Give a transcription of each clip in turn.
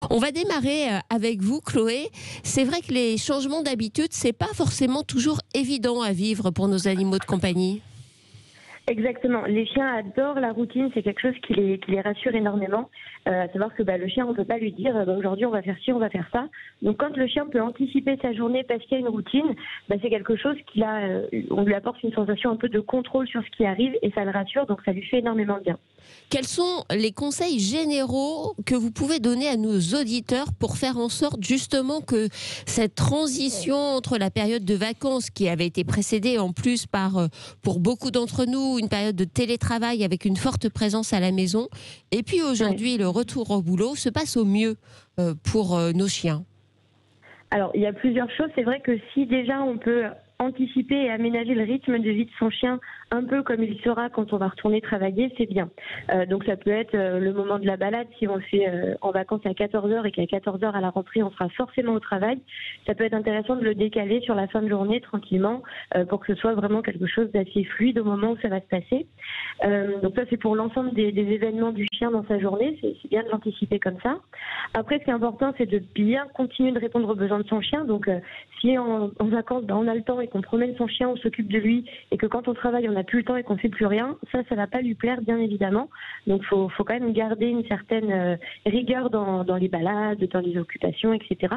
On va démarrer avec vous, Chloé. C'est vrai que les changements d'habitude, c'est pas forcément toujours évident à vivre pour nos animaux de compagnie. Exactement. Les chiens adorent la routine, c'est quelque chose qui les rassure énormément. À savoir que le chien, on ne peut pas lui dire aujourd'hui on va faire ci, on va faire ça. Donc quand le chien peut anticiper sa journée parce qu'il y a une routine, c'est quelque chose on lui apporte une sensation un peu de contrôle sur ce qui arrive et ça le rassure, donc ça lui fait énormément de bien. Quels sont les conseils généraux que vous pouvez donner à nos auditeurs pour faire en sorte justement que cette transition entre la période de vacances qui avait été précédée en plus par, pour beaucoup d'entre nous, une période de télétravail avec une forte présence à la maison, et puis aujourd'hui le retour au boulot se passe au mieux pour nos chiens? Alors, il y a plusieurs choses. C'est vrai que si déjà on peut anticiper et aménager le rythme de vie de son chien un peu comme il sera quand on va retourner travailler, c'est bien. Donc ça peut être le moment de la balade, si on le fait en vacances à 14 heures et qu'à 14 heures à la rentrée on sera forcément au travail. Ça peut être intéressant de le décaler sur la fin de journée tranquillement pour que ce soit vraiment quelque chose d'assez fluide au moment où ça va se passer. Donc ça c'est pour l'ensemble des événements du chien dans sa journée, c'est bien de l'anticiper comme ça. Après ce qui est important c'est de bien continuer de répondre aux besoins de son chien. Donc si en vacances on a le temps et qu'on promène son chien, on s'occupe de lui et que quand on travaille on n'a plus le temps et qu'on fait plus rien, ça va pas lui plaire bien évidemment. Donc faut quand même garder une certaine rigueur dans les balades, dans les occupations, etc.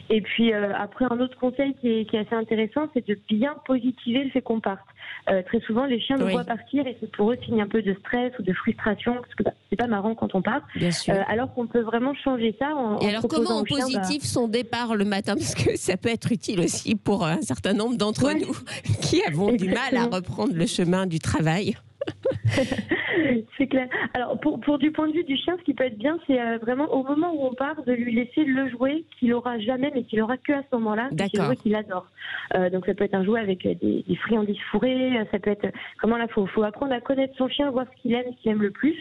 Et puis après un autre conseil qui est assez intéressant, c'est de bien positiver le fait qu'on parte. Très souvent les chiens nous voient partir et c'est pour eux signe un peu de stress ou de frustration parce que c'est pas marrant quand on part. Bien sûr. Alors qu'on peut vraiment changer ça et alors comment on positive son départ le matin, parce que ça peut être utile aussi pour un certain nombre d'entre nous qui avons du mal à reprendre le chemin du travail. C'est clair. Alors pour du point de vue du chien, ce qui peut être bien, c'est vraiment au moment où on part de lui laisser le jouet qu'il aura jamais, mais qu'il aura que à ce moment-là. C'est le jouet qu'il adore. Donc ça peut être un jouet avec des friandises fourrées. Ça peut être faut apprendre à connaître son chien, voir ce qu'il aime le plus.